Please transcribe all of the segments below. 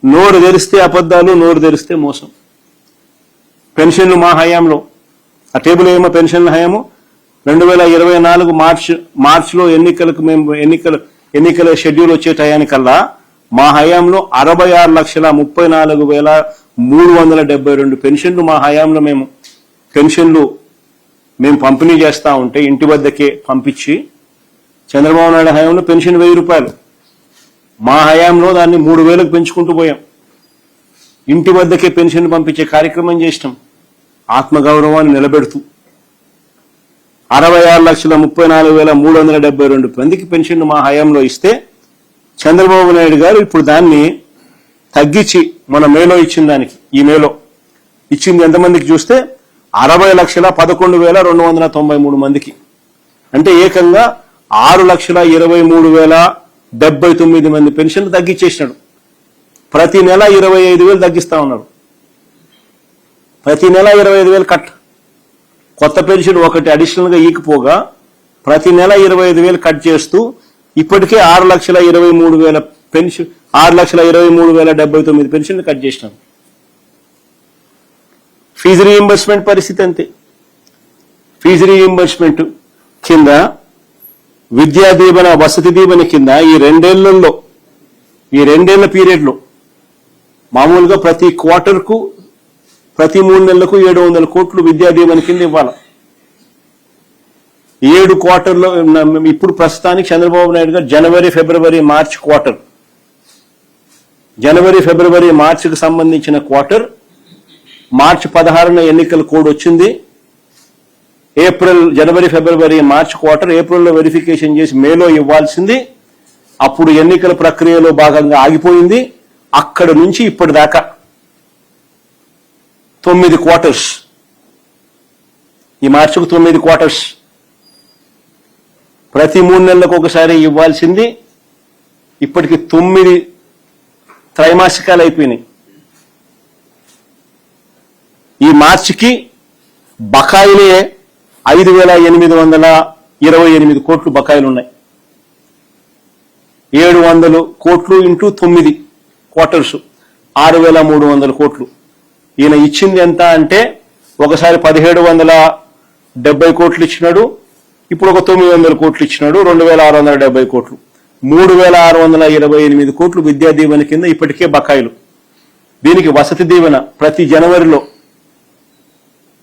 నోరు తెరిస్తే అబద్ధాలు, నోరు తెరిస్తే మోసం. పెన్షన్లు మా హయాంలో, ఆ టేబుల్ ఏమో పెన్షన్ల హయాము 2024 మార్చిలో ఎన్నికల షెడ్యూల్ వచ్చే టయానికల్లా మా హయాంలో 66,34,372 పెన్షన్లు మా హయాంలో మేము పంపిణీ చేస్తా ఉంటే ఇంటి వద్దకే పంపించి, చంద్రబాబు నాయుడు హయాంలో పెన్షన్ 1000 రూపాయలు, మా హయాంలో దాన్ని 3000కు పెంచుకుంటూ పోయాం. ఇంటి వద్దకే పెన్షన్ పంపించే కార్యక్రమం చేసినాం, ఆత్మగౌరవాన్ని నిలబెడుతూ. 66,34,372 మందికి పెన్షన్ మా హయాంలో ఇస్తే చంద్రబాబు నాయుడు గారు ఇప్పుడు దాన్ని తగ్గించి మన మేలో ఇచ్చిన దానికి, ఈ మేలో ఇచ్చింది ఎంతమందికి చూస్తే 60,11,293 మందికి. అంటే ఏకంగా 6,23,079 మంది పెన్షన్లు తగ్గించేసినాడు. ప్రతి నెల 25,000 తగ్గిస్తా ఉన్నారు. ప్రతి నెల 25,000 కట్. కొత్త పెన్షన్ ఒకటి అడిషనల్ గా ఈకపోగా ప్రతి నెల 25,000 కట్ చేస్తూ ఇప్పటికే 6,23,000 పెన్షన్, 6,23,079 పెన్షన్లు కట్ చేసినారు. ఫీజు రీయింబర్స్మెంట్ పరిస్థితి అంతే. ఫీజు రీయింబర్స్మెంట్ కింద, విద్యా దీవెన, వసతి దీవెన కింద ఈ రెండేళ్ల పీరియడ్లో మామూలుగా ప్రతి క్వార్టర్కు, ప్రతి 3 నెలలకు 700 కోట్లు విద్యా దీవెన కింద ఇవ్వాలి. 7 క్వార్టర్లో ఇప్పుడు ప్రస్తుతానికి చంద్రబాబు నాయుడు గారు జనవరి, ఫిబ్రవరి, మార్చ్ క్వార్టర్, జనవరి, ఫిబ్రవరి, మార్చికి సంబంధించిన క్వార్టర్, మార్చి 16న ఎన్నికల కోడ్ వచ్చింది. జనవరి, ఫిబ్రవరి, మార్చ్ క్వార్టర్ ఏప్రిల్లో వెరిఫికేషన్ చేసి మేలో ఇవ్వాల్సింది. అప్పుడు ఎన్నికల ప్రక్రియలో భాగంగా ఆగిపోయింది. అక్కడ నుంచి ఇప్పటిదాకా 9 క్వార్టర్స్, ఈ మార్చికు 9 క్వార్టర్స్, ప్రతి 3 నెలలకు ఒకసారి ఇవ్వాల్సింది ఇప్పటికి 9 త్రైమాసికాలు అయిపోయినాయి. ఈ మార్చికి బకాయిలే 5,828 కోట్లు బకాయిలు ఉన్నాయి. 700 కోట్లు ఇంటూ 9 క్వార్టర్స్ 6,300 కోట్లు. ఈయన ఇచ్చింది ఎంత అంటే ఒకసారి 1,770 కోట్లు ఇచ్చినాడు, ఇప్పుడు ఒక 900 కోట్లు ఇచ్చినాడు, 2,670 కోట్లు, 3,628 కోట్లు విద్యా దీవెన కింద ఇప్పటికే బకాయిలు. దీనికి వసతి దీవెన ప్రతి జనవరిలో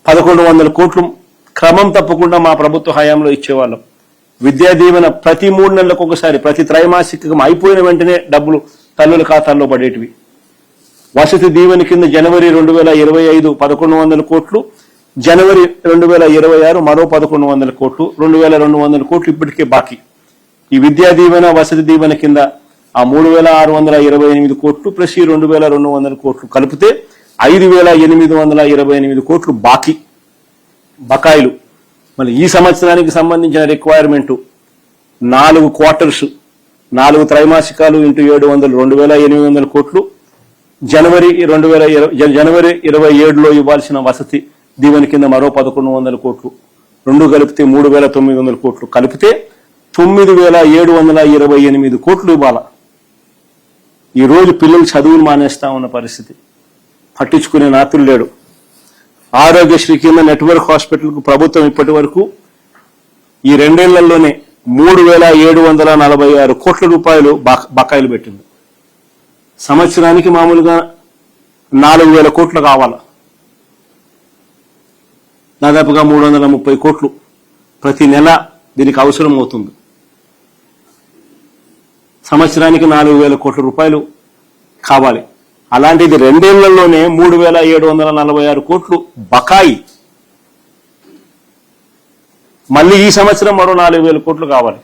1,100 కోట్లు క్రమం తప్పకుండా మా ప్రభుత్వ హయాంలో ఇచ్చేవాళ్ళం. విద్యా దీవెన ప్రతి 3 నెలలకు ఒకసారి, ప్రతి త్రైమాసికం అయిపోయిన వెంటనే డబ్బులు తల్లుల ఖాతాల్లో పడేటివి. వసతి దీవెన కింద జనవరి 2025 1,100 కోట్లు, జనవరి 2026 మరో 1,100 కోట్లు, 2,200 కోట్లు ఇప్పటికే బాకీ. ఈ విద్యా దీవెన, వసతి దీవెన కింద ఆ 3,628 కోట్లు ప్లస్ ఈ 2,200 కోట్లు కలిపితే 5,828 కోట్లు బాకీ, బకాయిలు. మళ్ళీ ఈ సంవత్సరానికి సంబంధించిన రిక్వైర్మెంట్ 4 క్వార్టర్స్, 4 త్రైమాసికాలు ఇంటూ 700 2,800 కోట్లు. జనవరి 27లో ఇవ్వాల్సిన వసతి దీవెన కింద మరో 1,100 కోట్లు, రెండు కలిపితే 3,900 కోట్లు, కలిపితే 9,728 కోట్లు ఇవ్వాల. ఈరోజు పిల్లలు చదువులు మానేస్తా ఉన్న పరిస్థితి, పట్టించుకునే నాతులు లేడు. ఆరోగ్యశ్రీ కింద నెట్వర్క్ హాస్పిటల్కు ప్రభుత్వం ఇప్పటి వరకు ఈ 2 ఏళ్లలోనే 3,746 కోట్ల రూపాయలు బకాయిలు పెట్టింది. సంవత్సరానికి మామూలుగా 4,000 కోట్లు కావాలా, దాదాపుగా 330 కోట్లు ప్రతి నెల దీనికి అవసరం అవుతుంది. సంవత్సరానికి 4,000 కోట్ల రూపాయలు కావాలి. అలాంటిది 2 ఏళ్లలోనే 3,746 కోట్లు బకాయి. మళ్ళీ ఈ సంవత్సరం మరో 4,000 కోట్లు కావాలి.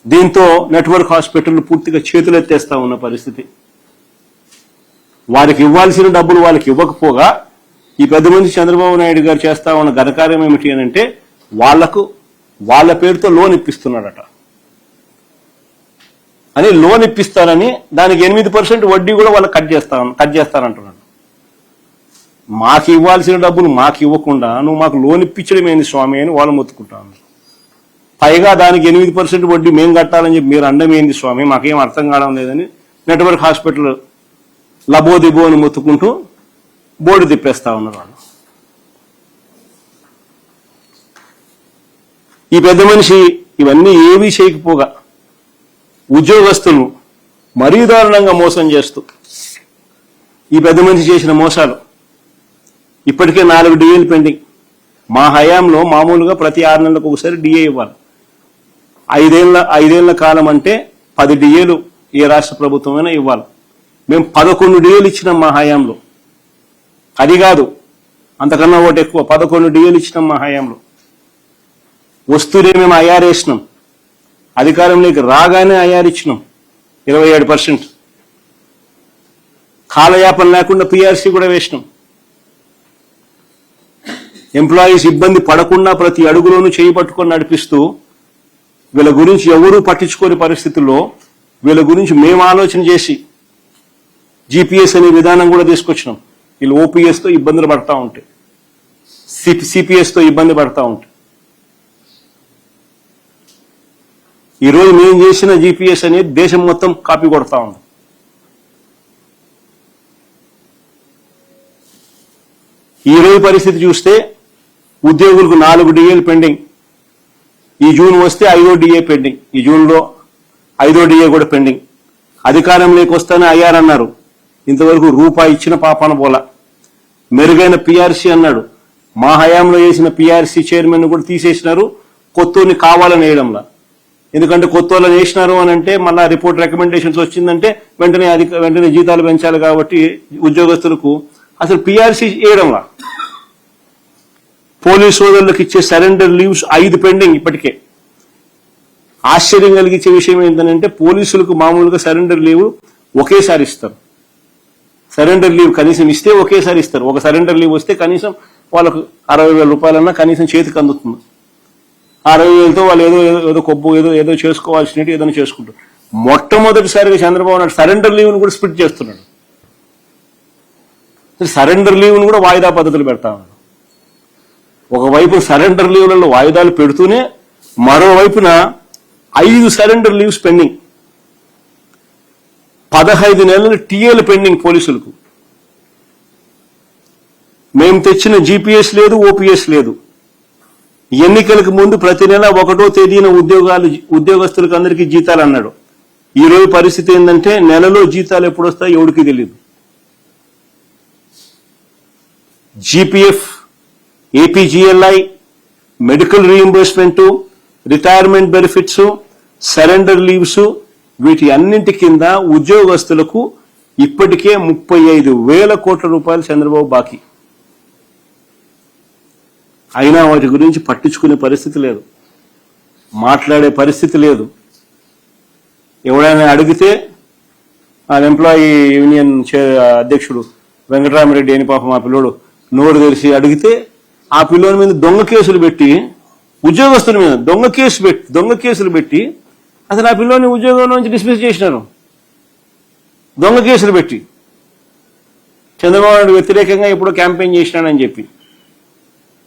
దీంతో నెట్వర్క్ హాస్పిటల్ పూర్తిగా చేతులెత్తేస్తా ఉన్న పరిస్థితి. వారికి ఇవ్వాల్సిన డబ్బులు వాళ్ళకి ఇవ్వకపోగా ఈ పెద్ద మంది చంద్రబాబు నాయుడు గారు చేస్తా ఉన్న ఘనకార్యం ఏమిటి అని అంటే వాళ్ళ పేరుతో లోన్ ఇప్పిస్తున్నాడట. అని లోన్ ఇప్పిస్తానని దానికి 8% వడ్డీ కూడా వాళ్ళకి కట్ చేస్తానంటున్నాడు. మాకు ఇవ్వాల్సిన డబ్బులు మాకు ఇవ్వకుండా నువ్వు మాకు లోన్ ఇప్పించడం ఏంది స్వామి అని వాళ్ళు మొత్తుకుంటాను. పైగా దానికి 8% వడ్డీ మేము కట్టాలని చెప్పి మీరు అండం ఏంది స్వామి, మాకేం అర్థం కావడం లేదని నెట్వర్క్ హాస్పిటల్ లబోదిబో అని మొత్తుకుంటూ బోర్డు తిప్పేస్తా ఉన్నారు వాళ్ళు. ఈ పెద్ద మనిషి ఇవన్నీ ఏమీ చేయకపోగా ఉద్యోగస్తులను మరీ దారుణంగా మోసం చేస్తూ ఈ పెద్ద మనిషి చేసిన మోసాలు ఇప్పటికే 4 డిఏలు పెండింగ్. మా హయాంలో మామూలుగా ప్రతి 6 నెలలకు ఒకసారి డిఏ ఇవ్వాలి. 5 ఏళ్ల కాలం అంటే 10 డిఏలు ఏ రాష్ట్ర ప్రభుత్వమైనా ఇవ్వాలి. మేము 11 డిఏలు ఇచ్చినాం మా హయాంలో. అది కాదు, అంతకన్నా ఒకటి ఎక్కువ, 11 డిఏలు ఇచ్చినాం మా హయాంలో. వస్తూనే మేము ఐఆర్ వేసినాం. అధికారంలోకి రాగానే ఐఆర్ ఇచ్చినాం 27%. కాలయాపన లేకుండా పిఆర్సీ కూడా వేసినాం. ఎంప్లాయీస్ ఇబ్బంది పడకుండా ప్రతి అడుగులోనూ చేయి పట్టుకొని నడిపిస్తూ వీళ్ళ గురించి ఎవరూ పట్టించుకోని పరిస్థితుల్లో వీళ్ళ గురించి మేము ఆలోచన చేసి జీపీఎస్ అనే విధానం కూడా తీసుకొచ్చినాం. వీళ్ళు ఓపీఎస్తో ఇబ్బందులు పడతా ఉంటే, సిపిఎస్తో ఇబ్బంది పడతా ఉంటే, ఈరోజు మేము చేసిన జీపీఎస్ అనేది దేశం మొత్తం కాపీ కొడతా ఉంది. ఈరోజు పరిస్థితి చూస్తే ఉద్యోగులకు 4 డిఏలు పెండింగ్. ఈ జూన్ వస్తే 5వ డిఏ పెండింగ్. ఈ జూన్లో 5వ డిఏ కూడా పెండింగ్. అధికారంలోకి వస్తానే ఐఆర్ అన్నారు, ఇంతవరకు రూపాయి ఇచ్చిన పాపాన పోలా. మెరుగైన పిఆర్సీ అన్నాడు, మా హయాంలో వేసిన పిఆర్సీ చైర్మన్ కూడా తీసేసినారు, కొత్తోని కావాలని వేయడంలా. ఎందుకంటే కొత్త వాళ్ళని వేసినారు అని అంటే మళ్ళా రిపోర్ట్ రికమెండేషన్స్ వచ్చిందంటే వెంటనే జీతాలు పెంచాలి. కాబట్టి ఉద్యోగస్తులకు అసలు పిఆర్సీ వేయడంలా. పోలీస్ సోదరులకు ఇచ్చే సరెండర్ లీవ్స్ 5 పెండింగ్ ఇప్పటికే. ఆశ్చర్యం కలిగించే విషయం ఏంటంటే పోలీసులకు మామూలుగా సరెండర్ లీవ్ ఒకేసారి ఇస్తారు. సరెండర్ లీవ్ కనీసం ఇస్తే ఒకేసారి ఇస్తారు. ఒక సరెండర్ లీవ్ వస్తే కనీసం వాళ్ళకు 60,000 రూపాయలన్నా కనీసం చేతికి అందుతుంది. 60,000తో వాళ్ళు ఏదో కొబ్బు ఏదో చేసుకోవాల్సినట్టు ఏదైనా చేసుకుంటారు. మొట్టమొదటిసారిగా చంద్రబాబు నాయుడు సరెండర్ లీవ్ను కూడా స్ప్లిట్ చేస్తున్నాడు. సరెండర్ లీవ్ను కూడా వాయిదా పద్ధతులు పెడతా ఉన్నాడు. ఒకవైపు సరెండర్ లీవ్లలో వాయిదాలు పెడుతూనే మరోవైపున 5 సరెండర్ లీవ్స్ పెండింగ్, 15 నెలలు టీఏలు పెండింగ్ పోలీసులకు. మేము తెచ్చిన జీపీఎస్ లేదు, ఓపీఎస్ లేదు. ఎన్నికలకు ముందు ప్రతి నెల 1వ తేదీన ఉద్యోగస్తులకు అందరికీ జీతాలు అన్నాడు. ఈ రోజు పరిస్థితి ఏంటంటే నెలలో జీతాలు ఎప్పుడు వస్తాయో ఎవరికి తెలియదు. GPF, APGLI, medical reimbursement, retirement benefits, surrender leaves, వీటి అన్నింటి కింద ఉద్యోగస్తులకు ఇప్పటికే 35,000 కోట్ల రూపాయలు చంద్రబాబు బాకీ. అయినా వాటి గురించి పట్టించుకునే పరిస్థితి లేదు, మాట్లాడే పరిస్థితి లేదు. ఎవడైనా అడిగితే ఆ ఎంప్లాయీ యూనియన్ అధ్యక్షుడు వెంకటరామరెడ్డి అని పాపం ఆ పిల్లోడు నోరు తెలిసి అడిగితే ఆ పిల్లోని మీద దొంగ కేసులు పెట్టి, ఉద్యోగస్తుల మీద దొంగ కేసులు పెట్టి అసలు ఆ పిల్లోని ఉద్యోగం నుంచి డిస్మిస్ చేసినారు. దొంగ కేసులు పెట్టి చంద్రబాబు నాయుడు వ్యతిరేకంగా ఎప్పుడో క్యాంపెయిన్ చేసినాడని చెప్పి.